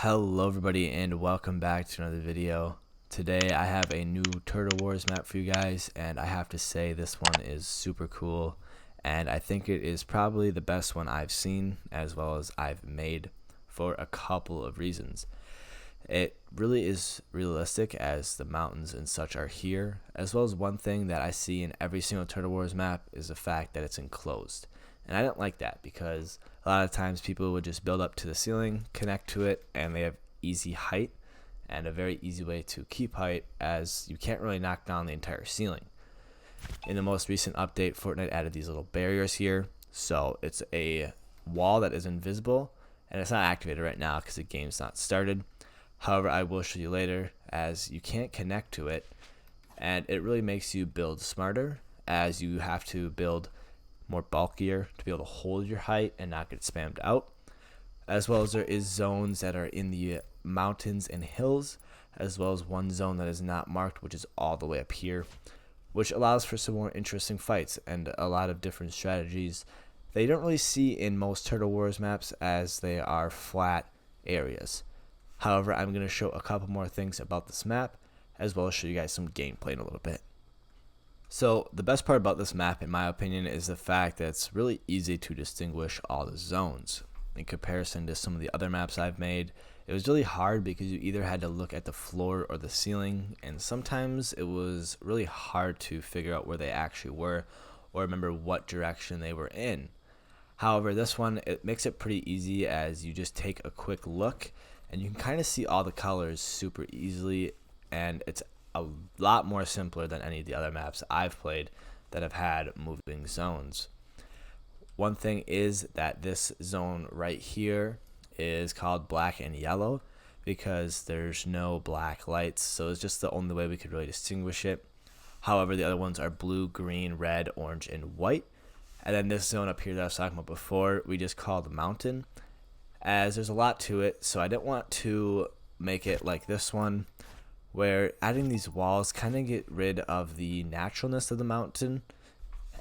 Hello everybody and welcome back to another video. Today I have a new Turtle Wars map for you guys, and I have to say this one is super cool, and I think it is probably the best one I've seen as well as I've made for a couple of reasons. It really is realistic as the mountains and such are here, as well as one thing that I see in every single Turtle Wars map is the fact that it's enclosed. And I didn't like that because a lot of times people would just build up to the ceiling, connect to it, and they have easy height and a very easy way to keep height, as you can't really knock down the entire ceiling. In the most recent update, Fortnite added these little barriers here, so it's a wall that is invisible, and it's not activated right now because the game's not started. However, I will show you later, as you can't connect to it, and it really makes you build smarter, as you have to build more bulkier to be able to hold your height and not get spammed out, as well as there is zones that are in the mountains and hills, as well as one zone that is not marked, which is all the way up here, which allows for some more interesting fights and a lot of different strategies that you don't really see in most Turtle Wars maps, as they are flat areas. However, I'm going to show a couple more things about this map, as well as show you guys some gameplay in a little bit. So the best part about this map, in my opinion, is the fact that it's really easy to distinguish all the zones. In comparison to some of the other maps I've made, it was really hard because you either had to look at the floor or the ceiling, and sometimes it was really hard to figure out where they actually were or remember what direction they were in. However, this one, it makes it pretty easy, as you just take a quick look and you can kind of see all the colors super easily, and it's a lot more simpler than any of the other maps I've played that have had moving zones. One thing is that this zone right here is called black and yellow because there's no black lights, so it's just the only way we could really distinguish it. However, the other ones are blue, green, red, orange, and white. And then this zone up here that I was talking about before, we just call the mountain, as there's a lot to it, so I didn't want to make it like this one, where adding these walls kind of get rid of the naturalness of the mountain.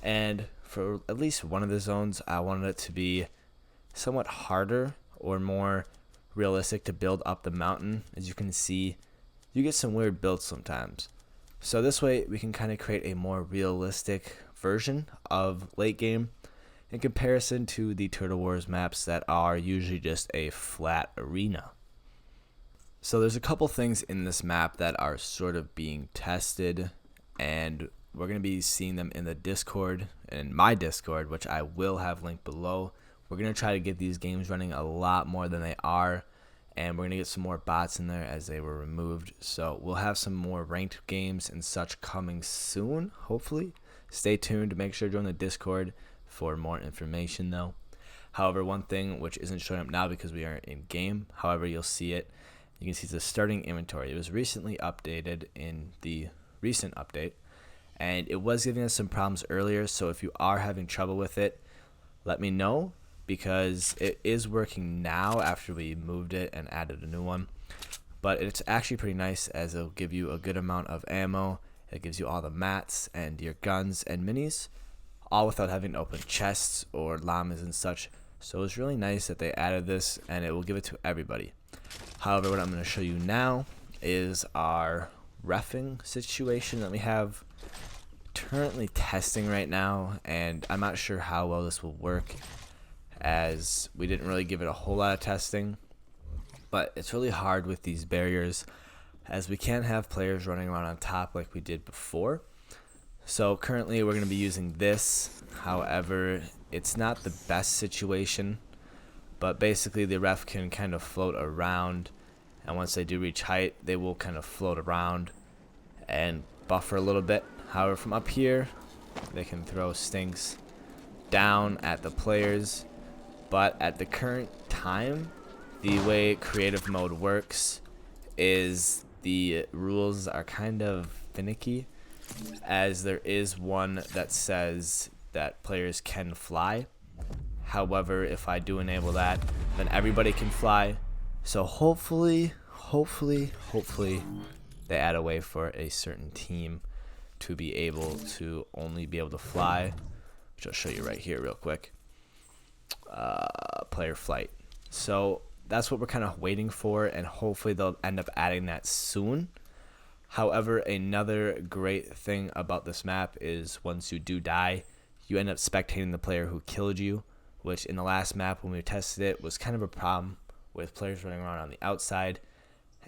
And for at least one of the zones, I wanted it to be somewhat harder or more realistic to build up the mountain. As you can see, you get some weird builds sometimes. So this way we can kind of create a more realistic version of late game in comparison to the Turtle Wars maps that are usually just a flat arena. So there's a couple things in this map that are sort of being tested, and we're going to be seeing them in the Discord, in my Discord, which I will have linked below. We're going to try to get these games running a lot more than they are, and we're going to get some more bots in there as they were removed. So we'll have some more ranked games and such coming soon, hopefully. Stay tuned to make sure to join the Discord for more information though. However, one thing which isn't showing up now because we are in game, however you'll see it, you can see the starting inventory. It was recently updated in the recent update, and it was giving us some problems earlier, so if you are having trouble with it, let me know, because it is working now after we moved it and added a new one. But it's actually pretty nice, as it'll give you a good amount of ammo. It gives you all the mats and your guns and minis, all without having to open chests or llamas and such. So it's really nice that they added this, and it will give it to everybody. However, what I'm going to show you now is our reffing situation that we have currently testing right now, and I'm not sure how well this will work, as we didn't really give it a whole lot of testing. But it's really hard with these barriers, as we can't have players running around on top like we did before. So currently we're going to be using this. However, it's not the best situation, but basically the ref can kind of float around, and once they do reach height, they will kind of float around and buffer a little bit. However, from up here, they can throw stinks down at the players. But at the current time, the way creative mode works is the rules are kind of finicky, as there is one that says that players can fly. However, if I do enable that, then everybody can fly. So hopefully they add a way for a certain team to be able to only be able to fly, which I'll show you right here real quick. Player flight. So that's what we're kind of waiting for, and hopefully they'll end up adding that soon. However, another great thing about this map is once you do die, you end up spectating the player who killed you, which in the last map when we tested it was kind of a problem with players running around on the outside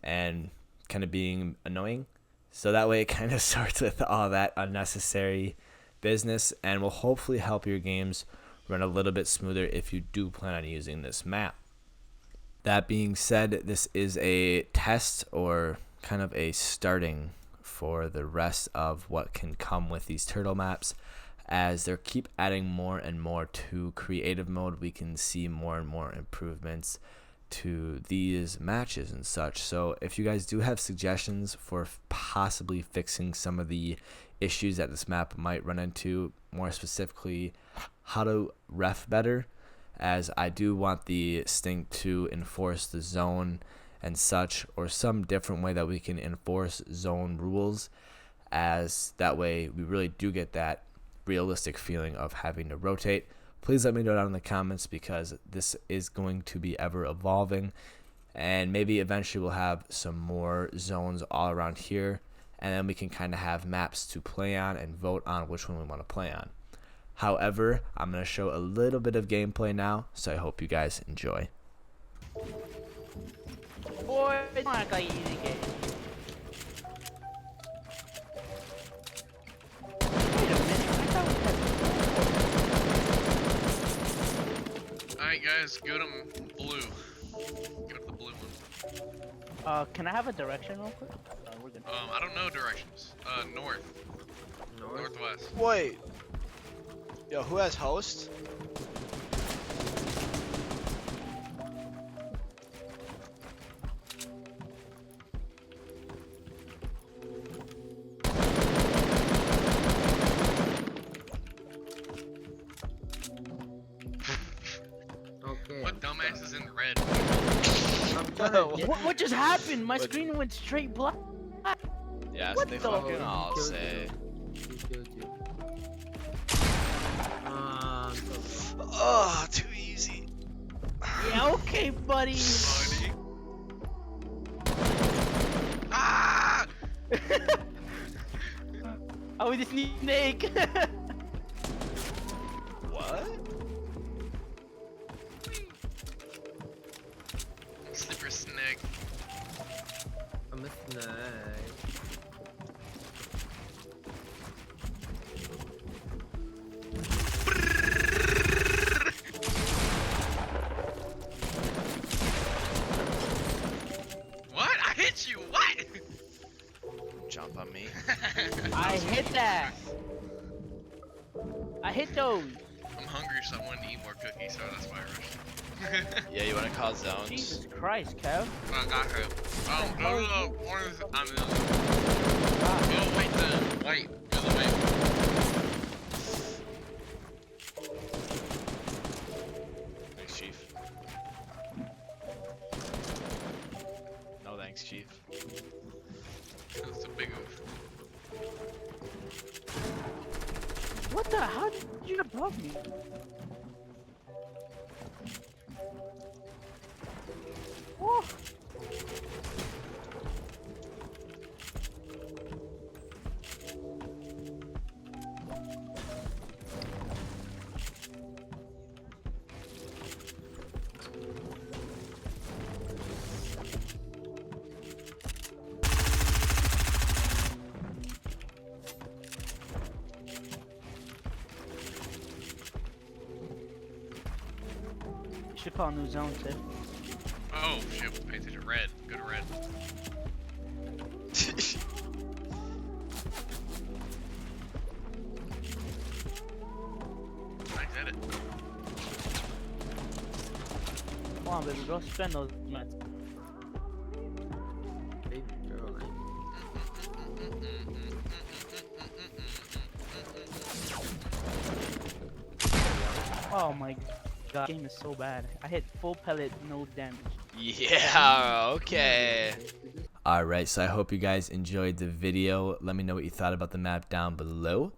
and kind of being annoying. So that way it kind of starts with all that unnecessary business, and will hopefully help your games run a little bit smoother if you do plan on using this map. That being said, this is a test or kind of a starting for the rest of what can come with these turtle maps. As they keep adding more and more to creative mode, we can see more and more improvements to these matches and such. So if you guys do have suggestions for possibly fixing some of the issues that this map might run into, more specifically how to ref better, as I do want the stink to enforce the zone and such, or some different way that we can enforce zone rules, as that way we really do get that realistic feeling of having to rotate. Please let me know down in the comments, because this is going to be ever evolving, and maybe eventually we'll have some more zones all around here, and then we can kind of have maps to play on and vote on which one we want to play on. However, I'm going to show a little bit of gameplay now, so I hope you guys enjoy. Boy, it's not like easy game. Wait a minute, I thought we had... Alright guys, go to blue. Go to the blue one. Can I have a direction real quick? We're good. I don't know directions. North. Northwest. Wait. Yo, who has host? What dumbass is in red? What just happened? My screen went straight black. Yeah, What they the- fucking all say. Oh, too easy. Yeah, okay, buddy. Buddy. Ah! I was a snake. What? Slipper snake. I'm a snake. What? I hit you! What? Jump on me. I hit that. I hit those. I'm hungry, so I wanted to eat more cookies, so that's why I rushed. Yeah, you wanna call zones? Jesus Christ, Kev. I got her. Go to the corner. I'm in the... Go wait the... Wait. Go the way. Thanks, Chief. No thanks, Chief. That's a big oof. What the? How did you above me? Oh. You should call a new zone too. Oh shit, pay attention. Red. Go to red. I did it. Come on, baby, go spend those mats. Baby girl, Oh my god, game is so bad. I hit full pellet, no damage. Yeah, okay. Alright, so I hope you guys enjoyed the video. Let me know what you thought about the map down below.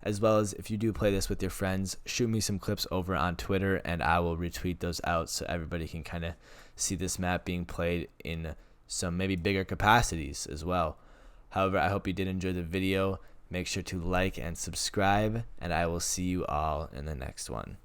As well as if you do play this with your friends, shoot me some clips over on Twitter and I will retweet those out so everybody can kind of see this map being played in some maybe bigger capacities as well. However, I hope you did enjoy the video. Make sure to like and subscribe, and I will see you all in the next one.